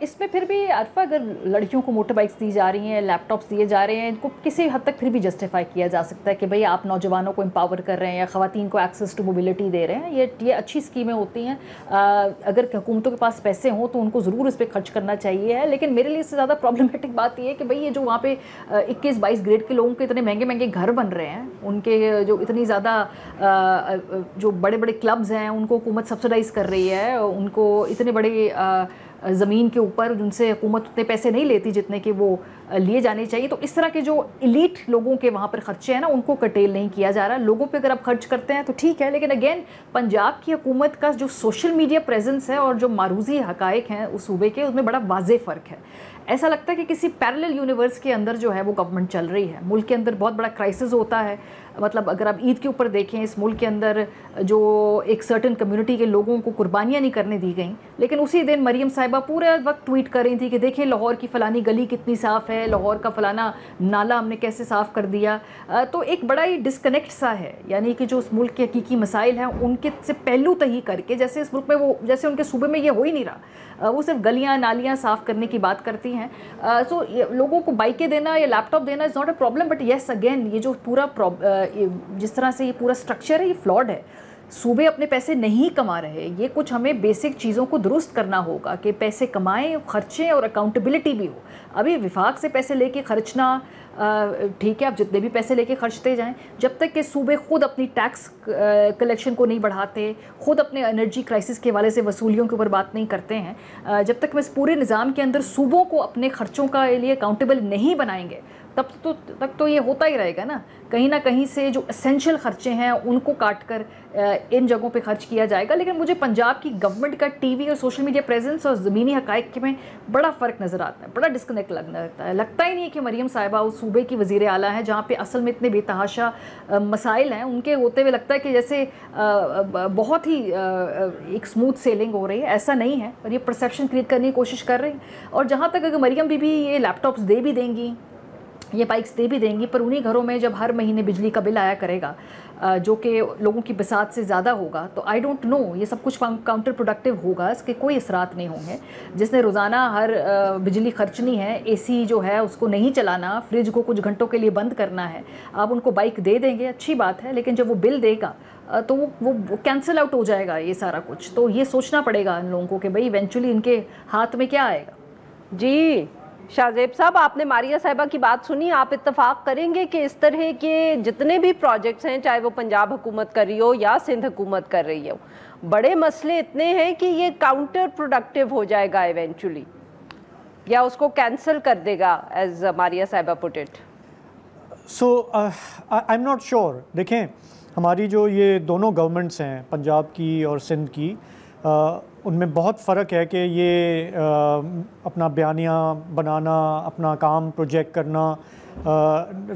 इसमें फिर भी अरफा, अगर लड़कियों को मोटर बाइक्स दी जा रही हैं, लैपटॉप्स दिए जा रहे हैं, इनको किसी हद तक फिर भी जस्टिफाई किया जा सकता है कि भाई आप नौजवानों को एम्पावर कर रहे हैं या ख़वातीन को एक्सेस टू मोबिलिटी दे रहे हैं। ये अच्छी स्कीमें होती हैं। अगर हुकूमतों के पास पैसे हों तो उनको ज़रूर इस पर खर्च करना चाहिए है। लेकिन मेरे लिए इससे ज़्यादा प्रॉब्लमेटिक बात ये है कि भाई ये जो वहाँ पे 21-22 ग्रेड के लोगों के इतने महंगे महंगे घर बन रहे हैं, उनके जो इतनी ज़्यादा जो बड़े बड़े क्लब्स हैं उनको हुकूमत सब्सिडाइज़ कर रही है, उनको इतने बड़े ज़मीन के ऊपर जिनसे हुकूमत उतने पैसे नहीं लेती जितने कि वो लिए जाने चाहिए। तो इस तरह के जो इलीट लोगों के वहाँ पर खर्चे हैं ना, उनको कटेल नहीं किया जा रहा। लोगों पे अगर आप खर्च करते हैं तो ठीक है, लेकिन अगेन पंजाब की हुकूमत का जो सोशल मीडिया प्रेजेंस है और जो मारूजी हकायक हैं उस सूबे के, उसमें बड़ा वाज़े फ़र्क है। ऐसा लगता है कि किसी पैरेलल यूनिवर्स के अंदर जो है वो गवर्नमेंट चल रही है। मुल्क के अंदर बहुत बड़ा क्राइसिस होता है। मतलब अगर आप ईद के ऊपर देखें, इस मुल्क के अंदर जो एक सर्टन कम्युनिटी के लोगों को कुर्बानियाँ नहीं करने दी गई, लेकिन उसी दिन मरीम साहिबा पूरे वक्त ट्वीट कर रही थी कि देखें लाहौर की फ़लानी गली कितनी साफ़ है, लाहौर का फ़लाना नाला हमने कैसे साफ़ कर दिया। तो एक बड़ा ही डिस्कनेक्ट सा है, यानी कि जो उस मुल्क के हकीकी मसाइल हैं उनके से पहलू तही करके, जैसे इस मुल्क में वो, जैसे उनके सूबे में ये हो ही नहीं रहा, वो सिर्फ गलियाँ नालियाँ साफ़ करने की बात करती हैं। सो लोगों को बाइकें देना या लैपटॉप देना is not a problem, but yes again ये जो पूरा जिस तरह से ये पूरा स्ट्रक्चर है ये फ्लॉड है। सूबे अपने पैसे नहीं कमा रहे, ये कुछ हमें बेसिक चीज़ों को दुरुस्त करना होगा कि पैसे कमाएं, खर्चें और अकाउंटेबिलिटी भी हो। अभी विफाक से पैसे लेके खर्चना ठीक है, आप जितने भी पैसे लेके खर्चते जाएं, जब तक कि सूबे खुद अपनी टैक्स कलेक्शन को नहीं बढ़ाते, खुद अपने एनर्जी क्राइसिस के हवाले से वसूलियों के ऊपर बात नहीं करते हैं, जब तक हम इस पूरे निज़ाम के अंदर सूबों को अपने खर्चों का लिए अकाउंटेबल नहीं बनाएंगे, तब तो ये होता ही रहेगा ना कहीं से जो एसेंशियल खर्चे हैं उनको काट कर इन जगहों पे खर्च किया जाएगा। लेकिन मुझे पंजाब की गवर्नमेंट का टीवी और सोशल मीडिया प्रेजेंस और ज़मीनी हक़ाइक़ में बड़ा फ़र्क नज़र आता है, बड़ा डिस्कनेक्ट लगता है। लगता ही नहीं है कि मरीम साहिबा उस सूबे की वज़ीर आला है जहाँ पे असल में इतने बेतहाशा मसाइल हैं, उनके होते हुए लगता है कि जैसे बहुत ही एक स्मूथ सेलिंग हो रही है। ऐसा नहीं है, और ये परसेप्शन क्रिएट करने की कोशिश कर रही हैं। और जहाँ तक अगर मरीम बीबी ये लैपटॉप्स दे भी देंगी, ये बाइक्स दे भी देंगी, पर उन्हीं घरों में जब हर महीने बिजली का बिल आया करेगा जो कि लोगों की बसात से ज़्यादा होगा, तो आई डोंट नो, ये सब कुछ काउंटर प्रोडक्टिव होगा, इसके कोई असरात नहीं होंगे। जिसने रोज़ाना हर बिजली खर्चनी है, एसी जो है उसको नहीं चलाना, फ्रिज को कुछ घंटों के लिए बंद करना है, आप उनको बाइक दे देंगे, अच्छी बात है, लेकिन जब वो बिल देगा तो वो कैंसिल आउट हो जाएगा ये सारा कुछ। तो ये सोचना पड़ेगा इन लोगों को कि भाई इवेंचुअली इनके हाथ में क्या आएगा। जी शाहजेब साहब, आपने मारिया साहिबा की बात सुनी, आप इत्तेफाक करेंगे कि इस तरह के जितने भी प्रोजेक्ट्स हैं, चाहे वो पंजाब हुकूमत कर रही हो या सिंध हुकूमत कर रही हो, बड़े मसले इतने हैं कि ये काउंटर प्रोडक्टिव हो जाएगा इवेंचुअली, या उसको कैंसिल कर देगा, एज मारिया साहिबा put it? So I am not sure. देखें, हमारी जो ये दोनों गवर्नमेंट्स हैं, पंजाब की और सिंध की, उनमें बहुत फ़र्क है कि ये अपना बयानिया बनाना, अपना काम प्रोजेक्ट करना,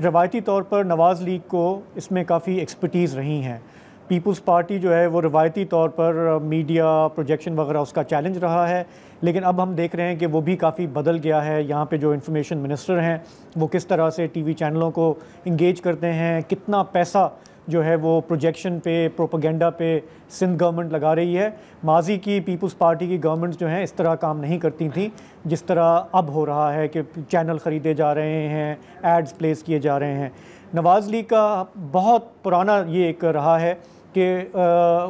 रवायती तौर पर नवाज़ लीग को इसमें काफ़ी एक्सपर्टीज़ रही हैं। पीपल्स पार्टी जो है वो रवायती तौर पर मीडिया प्रोजेक्शन वगैरह उसका चैलेंज रहा है, लेकिन अब हम देख रहे हैं कि वो भी काफ़ी बदल गया है। यहाँ पे जो इंफॉर्मेशन मिनिस्टर हैं वो किस तरह से टीवी चैनलों को इंगेज करते हैं, कितना पैसा जो है वो प्रोजेक्शन पे, प्रोपेगेंडा पे सिंध गवर्नमेंट लगा रही है। माजी की पीपल्स पार्टी की गवर्नमेंट्स जो हैं इस तरह काम नहीं करती थी जिस तरह अब हो रहा है कि चैनल ख़रीदे जा रहे हैं, एड्स प्लेस किए जा रहे हैं। नवाज़ लीग का बहुत पुराना ये एक रहा है कि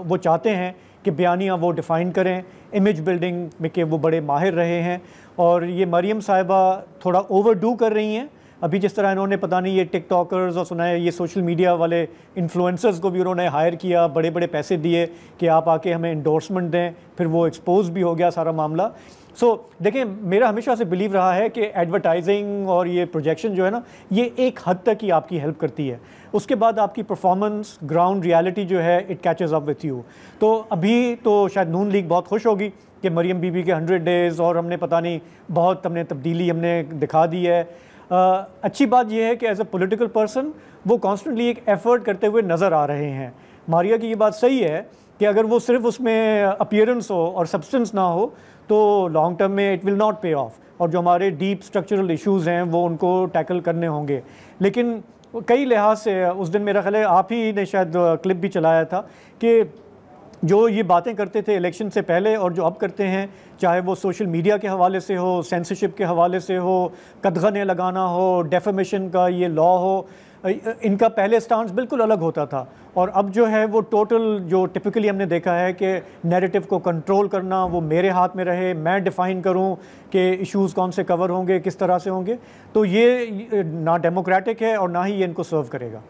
वो चाहते हैं कि बयानियाँ वो डिफ़ाइन करें, इमेज बिल्डिंग में के वो बड़े माहिर रहे हैं, और ये मरीम साहिबा थोड़ा ओवरडू कर रही हैं। अभी जिस तरह इन्होंने पता नहीं ये टिकटॉकर्स और सुना है ये सोशल मीडिया वाले इन्फ्लुएंसर्स को भी उन्होंने हायर किया, बड़े बड़े पैसे दिए कि आप आके हमें इंडोर्समेंट दें, फिर वो एक्सपोज भी हो गया सारा मामला। देखें, मेरा हमेशा से बिलीव रहा है कि एडवर्टाइजिंग और ये प्रोजेक्शन जो है ना, ये एक हद तक ही आपकी हेल्प करती है, उसके बाद आपकी परफॉर्मेंस, ग्राउंड रियलिटी जो है it catches up with you. तो अभी तो शायद नून लीग बहुत खुश होगी कि मरीम बीबी के 100 डेज़ और हमने पता नहीं बहुत हमने तब्दीली हमने दिखा दी है। अच्छी बात यह है कि एज अ पॉलिटिकल पर्सन वो कॉन्स्टेंटली एक एफ़र्ट करते हुए नज़र आ रहे हैं। मारिया की ये बात सही है कि अगर वो सिर्फ उसमें अपीयरेंस हो और सब्सटेंस ना हो तो लॉन्ग टर्म में इट विल नॉट पे ऑफ, और जो हमारे डीप स्ट्रक्चरल इश्यूज़ हैं वो उनको टैकल करने होंगे। लेकिन कई लिहाज से उस दिन मेरा ख्याल है आप ही ने शायद क्लिप भी चलाया था कि जो ये बातें करते थे इलेक्शन से पहले और जो अब करते हैं, चाहे वो सोशल मीडिया के हवाले से हो, सेंसरशिप के हवाले से हो, कदगने लगाना हो, डेफेमेशन का ये लॉ हो, इनका पहले स्टांस बिल्कुल अलग होता था। और अब जो है वो टोटल जो टिपिकली हमने देखा है कि नैरेटिव को कंट्रोल करना वो मेरे हाथ में रहे, मैं डिफ़ाइन करूं कि इश्यूज़ कौन से कवर होंगे, किस तरह से होंगे, तो ये ना डेमोक्रेटिक है और ना ही ये इनको सर्व करेगा।